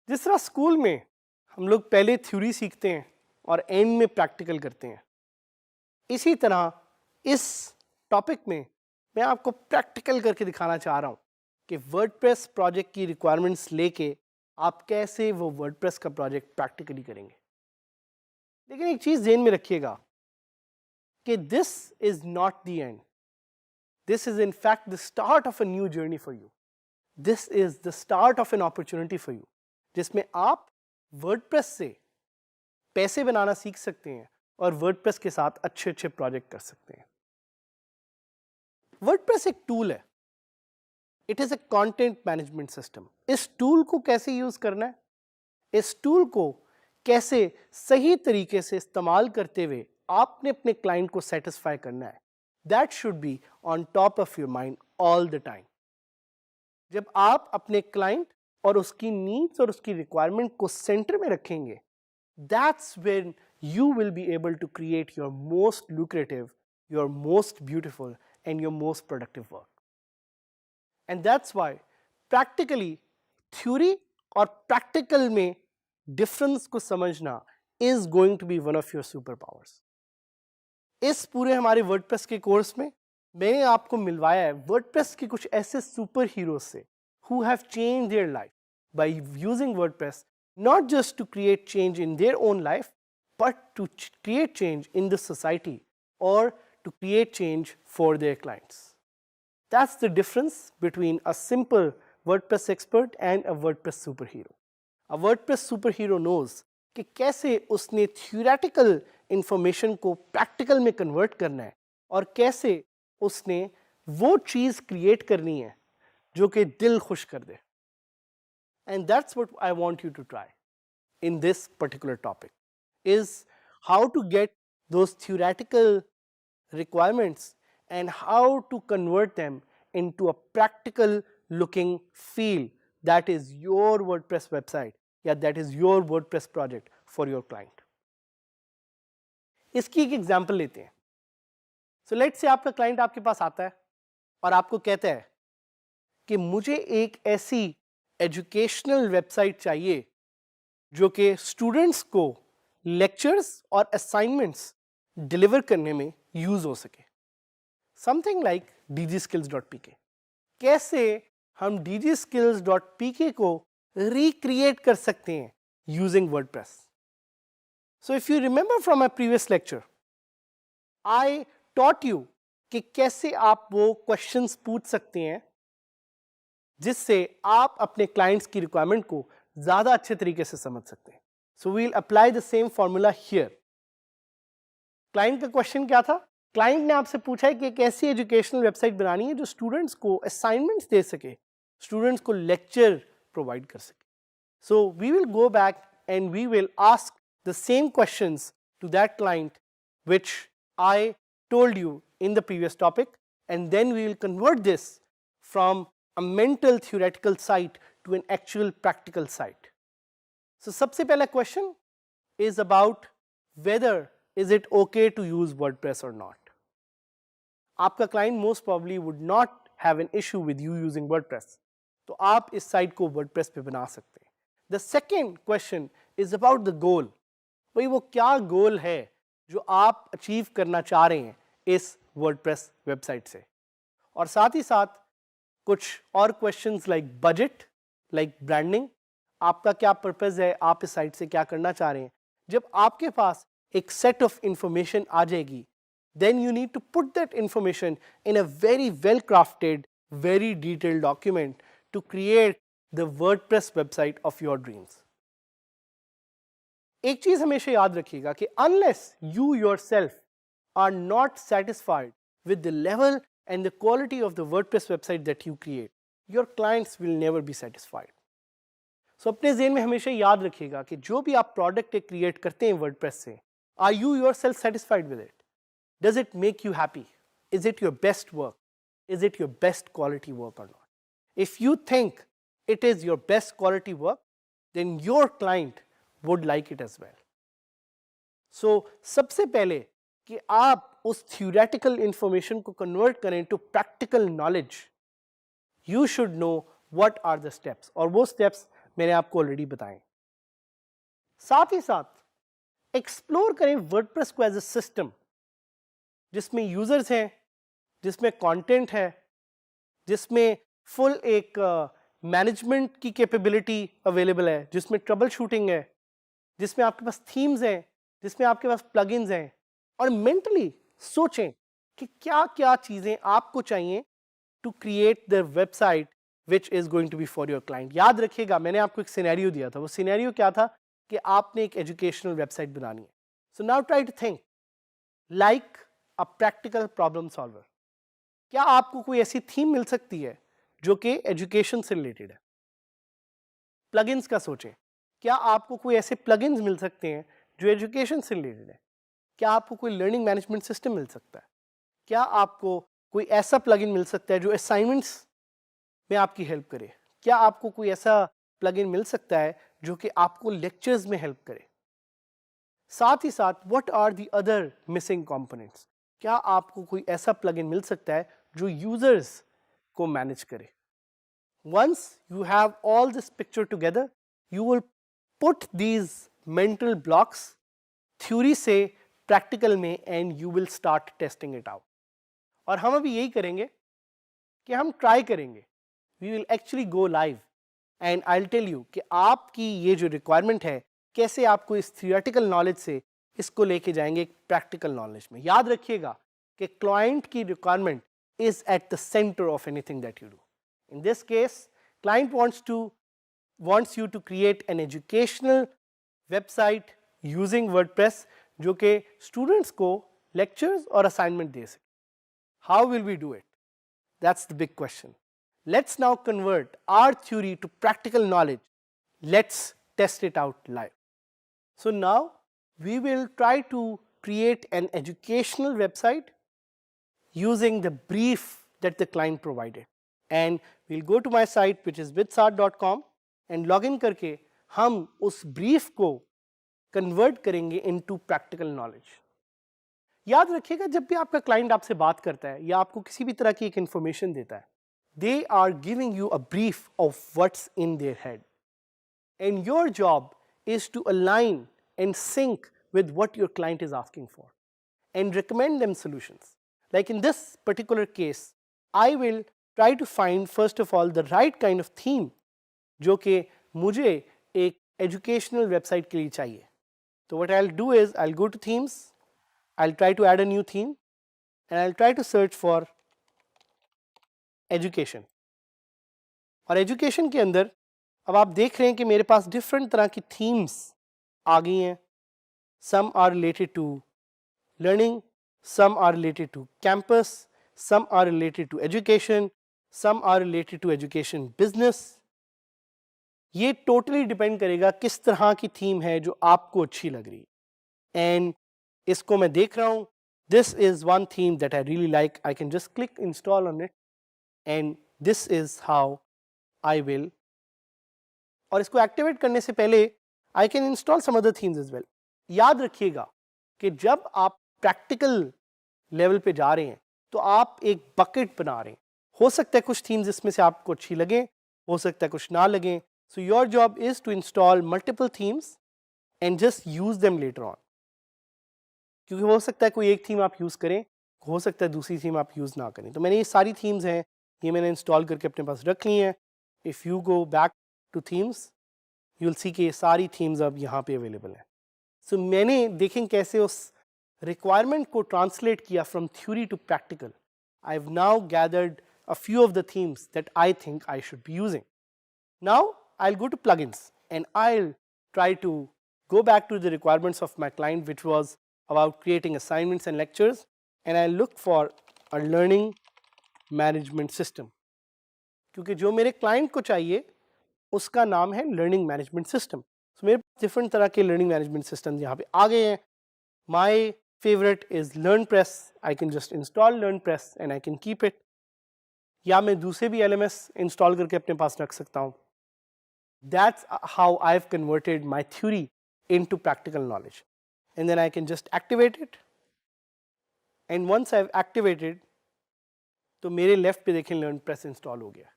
जिस तरह स्कूल में हम लोग पहले थ्योरी सीखते हैं और एंड में प्रैक्टिकल करते हैं, इसी तरह इस टॉपिक में मैं आपको प्रैक्टिकल करके दिखाना चाह रहा हूँ कि वर्डप्रेस प्रोजेक्ट की रिक्वायरमेंट्स लेके आप कैसे वो वर्डप्रेस का प्रोजेक्ट प्रैक्टिकली करेंगे। लेकिन एक चीज़ ध्यान में रखिएगा कि this is not the end, this is in fact the start of a new journey for you, this is the start of an opportunity for you, जिसमें आप वर्डप्रेस से पैसे बनाना सीख सकते हैं और वर्डप्रेस के साथ अच्छे अच्छे प्रोजेक्ट कर सकते हैं। वर्डप्रेस एक टूल है, it is a content management system. इस टूल को कैसे यूज करना है, इस टूल को कैसे सही तरीके से इस्तेमाल करते हुए आपने अपने क्लाइंट को सेटिस्फाई करना है, that should be on top of your mind all the time. जब आप अपने क्लाइंट और उसकी नीड्स और उसकी रिक्वायरमेंट को सेंटर में रखेंगे, that's when you will be able to create your most lucrative, your most beautiful and your most productive work. And that's why practically theory और practical में difference को समझना is going to be one of your superpowers. इस पूरे हमारे WordPress के course में मैंने आपको मिलवाया है वर्डप्रेस के कुछ ऐसे सुपर हीरोज से who have changed their life by using WordPress, not just to create change in their own life, but to create change in the society or to create change for their clients. That's the difference between a simple WordPress expert and a WordPress superhero. A WordPress superhero knows कि कैसे उसने theoretical information को practical में convert करना है और कैसे उसने वो चीज़ create करनी है जो कि दिल खुश कर दे। And that's what I want you to try in this particular topic, is how to get those theoretical requirements and how to convert them into a practical looking feel that is your WordPress website, yeah, that is your WordPress project for your client. इसकी एक example लेते हैं। So let's say आपका client आपके पास आता है और आपको कहता है कि मुझे एक ऐसी एजुकेशनल वेबसाइट चाहिए जो कि स्टूडेंट्स को लेक्चर्स और असाइनमेंट्स डिलीवर करने में यूज हो सके, समथिंग लाइक dgskills.pk। कैसे हम dgskills.pk को रिक्रिएट कर सकते हैं using WordPress. So if you remember from my previous lecture, I taught you कि कैसे आप वो क्वेश्चंस पूछ सकते हैं जिससे आप अपने क्लाइंट्स की रिक्वायरमेंट को ज्यादा अच्छे तरीके से समझ सकते हैं। So we will apply the same formula here. Client का क्वेश्चन क्या था? क्लाइंट ने आपसे पूछा है कि एक ऐसी एजुकेशनल वेबसाइट बनानी है जो स्टूडेंट्स को असाइनमेंट्स दे सके, स्टूडेंट्स को लेक्चर प्रोवाइड कर सके। So we will go back and we will ask the same questions to that client which I told you in the previous topic, and then we will convert this from a mental theoretical site to an actual practical site. So सबसे पहला question is about whether is it okay to use WordPress or not. आपका client most probably would not have an issue with you using WordPress, तो आप इस site को WordPress पे बना सकते हैं। The second question is about the goal. भाई वो क्या गोल है जो आप अचीव करना चाह रहे हैं इस WordPress वेबसाइट से, और साथ ही साथ कुछ और questions like budget, like branding, आपका क्या पर्पस है, आप इस साइट से क्या करना चाह रहे हैं। जब आपके पास एक सेट ऑफ इंफॉर्मेशन आ जाएगी, then you need to put that information in a very well crafted, very detailed document to create the WordPress website of your dreams. एक चीज हमेशा याद रखिएगा कि unless you yourself are not satisfied with the level and the quality of the WordPress website that you create, your clients will never be satisfied. So अपने ज़हन में हमेशा याद रखिएगा कि जो भी आप प्रोडक्ट क्रिएट करते हैं WordPress से, are you yourself satisfied with it? Does it make you happy? is it your best work? Is it your best quality work or not? If you think it is your best quality work, then your client would like it as well. So सबसे पहले कि आप उस theoretical information को convert करें to practical knowledge, you should know what are the steps, और वो steps मैंने आपको already बताएं. साथ ही साथ explore करें WordPress को as a system जिसमें users हैं, जिसमें content है, जिसमें full एक management की capability available है, जिसमें troubleshooting है, जिसमें आपके पास themes हैं, जिसमें आपके पास plugins हैं, और mentally सोचें कि क्या क्या चीज़ें आपको चाहिए to create the website which is going to be for your client. याद रखिएगा मैंने आपको एक सिनेरियो दिया था, वो सिनेरियो क्या था कि आपने एक एजुकेशनल वेबसाइट बनानी है. So now try to think like a practical problem solver. क्या आपको कोई ऐसी थीम मिल सकती है जो कि एजुकेशन से रिलेटेड है? प्लगइन्स का सोचें, क्या आपको कोई ऐसे प्लगइन्स मिल सकते हैं जो एजुकेशन से रिलेटेड है? क्या आपको कोई लर्निंग मैनेजमेंट सिस्टम मिल सकता है? क्या आपको कोई ऐसा प्लगइन मिल सकता है जो असाइनमेंट्स में आपकी हेल्प करे? क्या आपको कोई ऐसा प्लगइन मिल सकता है जो कि आपको लेक्चर्स में हेल्प करे? साथ ही साथ what are the other missing components? क्या आपको कोई ऐसा प्लगइन मिल सकता है जो यूजर्स को मैनेज करे? Once you have all this picture together, you will put these mental blocks theory से प्रैक्टिकल में and you will start testing it out. और हम अभी यही करेंगे कि हम ट्राई करेंगे. We will actually go live and I will tell you कि आपकी ये जो रिक्वायरमेंट है कैसे आपको इस थियोरेटिकल नॉलेज से इसको लेके जाएंगे एक प्रैक्टिकल नॉलेज में. याद रखिएगा कि क्लाइंट की requirement is at the centre of anything that you do. In this case client wants you to create an educational website using WordPress जो कि स्टूडेंट्स को लेक्चर्स और असाइनमेंट दे सके. How will we do it? That's the big question. Let's now convert our theory to practical knowledge. Let's test it out live. So now we will try to create an educational website using the brief that the client provided. And we'll go to my site which is withsart.com and log in करके हम उस brief को convert करेंगे into practical knowledge. याद रखिएगा जब भी आपका क्लाइंट आपसे बात करता है या आपको किसी भी तरह की एक इंफॉर्मेशन देता है, they are giving you a brief of what's in their head and your job is to align and sync with what your client is asking for and recommend them solutions. Like in this particular case, I will try to find first of all the right kind of theme जो कि मुझे एक educational website के लिए चाहिए. So what I'll do is I'll go to themes, I'll try to add a new theme and I'll try to search for education. और education के अंदर अब आप देख रहे हैं कि मेरे पास different तरह की themes आ गई हैं. Some are related to learning, some are related to campus, some are related to education, some are related to education business. ये totally depend करेगा किस तरह की theme है जो आपको अच्छी लग रही है. And इसको मैं देख रहा हूँ. This is one theme that I really like. I can just click install on it and this is how I will. और इसको activate करने से पहले I can install some other themes as well. याद रखिएगा कि जब आप प्रैक्टिकल लेवल पे जा रहे हैं तो आप एक बकेट बना रहे हैं. हो सकता है कुछ थीम्स इसमें से आपको अच्छी लगे, हो सकता है कुछ ना लगे. So your job is to install multiple themes and just use them later on. क्योंकि हो सकता है कोई एक थीम आप यूज करें, हो सकता है दूसरी थीम आप यूज ना करें. तो मैंने ये सारी थीम्स हैं ये मैंने इंस्टॉल करके अपने पास रख ली हैं. If you go back to themes you will see कि ये सारी थीम्स अब यहाँ पे अवेलेबल हैं. सो मैंने देखें कैसे उस रिक्वायरमेंट को ट्रांसलेट किया from theory to practical. I have now gathered a few of the themes that I think I should be using. Now I will go to plugins and I will try to go back to the requirements of my client which was about creating assignments and lectures and I look for a learning management system. क्योंकि जो मेरे client को चाहिए उसका नाम है learning management system. So मेरे पास different तरह के learning management systems यहाँ पे आ गए हैं. My favorite is LearnPress. I can just install LearnPress and I can keep it. या मैं दूसरे भी LMS install करके अपने पास रख सकता हूँ. That's how I've converted my theory into practical knowledge. And then I can just activate it. And once I've activated, तो मेरे लेफ्ट पे देखें LearnPress इंस्टॉल हो गया.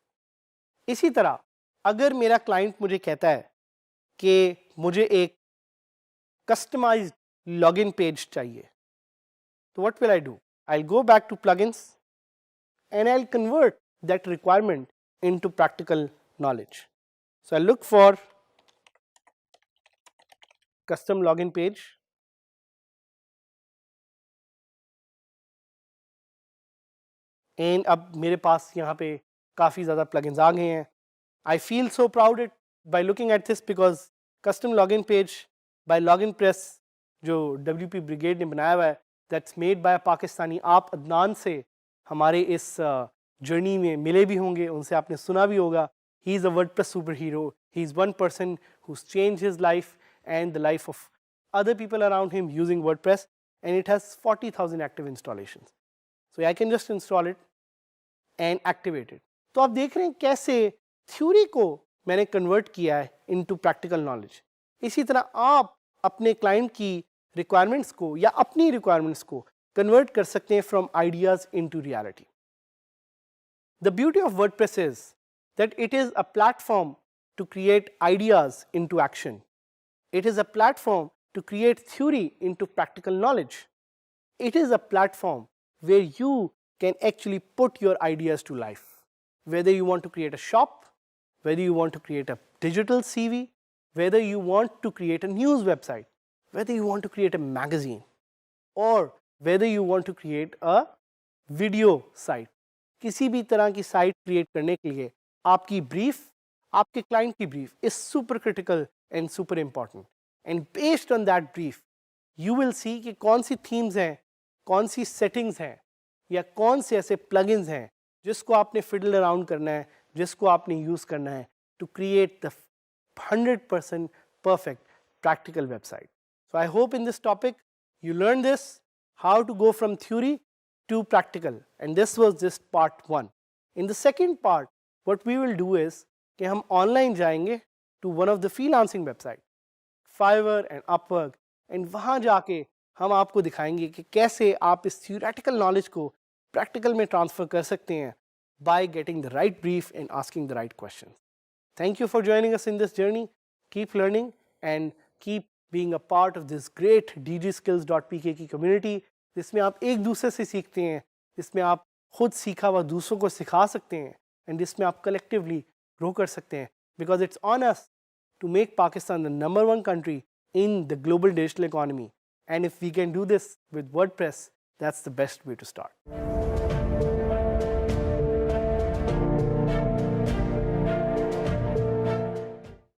इसी तरह अगर मेरा क्लाइंट मुझे कहता है कि मुझे एक कस्टमाइज्ड लॉगिन पेज चाहिए, तो what will I do? I'll go back to plugins and I'll convert that requirement into practical knowledge. So I'll look for custom login page. And अब मेरे पास यहाँ पे काफ़ी ज़्यादा plugins आ गए हैं. I feel so proud by looking at this because custom login page by LoginPress जो WP Brigade ने बनाया हुआ है, that's made by a Pakistani. आप अदनान से हमारे इस जर्नी में मिले भी होंगे, उनसे आपने सुना भी होगा. He is a WordPress superhero. He is one person who's changed his life and the life of other people around him using WordPress, and it has 40,000 active installations. So I can just install it and activate it. तो आप देख रहे हैं कैसे theory को मैंने convert किया है इनटू प्रैक्टिकल नॉलेज. इसी तरह आप अपने क्लाइंट की रिक्वायरमेंट्स को या अपनी रिक्वायरमेंट्स को कन्वर्ट कर सकते हैं from ideas into reality. The beauty of WordPress is that it is a platform to create ideas into action. It is a platform to create theory into practical knowledge. It is a platform where you can actually put your ideas to life. Whether you want to create a shop, whether you want to create a digital CV, whether you want to create a news website, whether you want to create a magazine, or whether you want to create a video site. किसी भी तरह की site create करने के लिए आपकी brief, आपके client की brief is super critical and super important. And based on that brief, you will see कि कौन सी themes हैं, कौन सी settings हैं, या कौन से ऐसे प्लगइन्स हैं जिसको आपने फिडल अराउंड करना है, जिसको आपने यूज़ करना है to create the 100% perfect practical website. So I hope in this topic you learned this, how to go from theory to practical, and this was just part 1. In the second part, what we will do is कि हम online जाएंगे to one of the freelancing website, Fiverr and Upwork, and वहाँ जाके हम आपको दिखाएंगे कि कैसे आप इस थियोरेटिकल नॉलेज को प्रैक्टिकल में ट्रांसफ़र कर सकते हैं by getting the right brief and asking the right question. Thank you for joining us in this journey. Keep learning and keep being a part of this great dgskills.pk की community, जिसमें आप एक दूसरे से सीखते हैं, जिसमें आप खुद सीखा हुआ दूसरों को सिखा सकते हैं, एंड जिसमें आप कलेक्टिवली ग्रो कर सकते हैं. Because it's on us to make Pakistan the number 1 country in the global digital economy. And if we can do this with WordPress, that's the best way to start.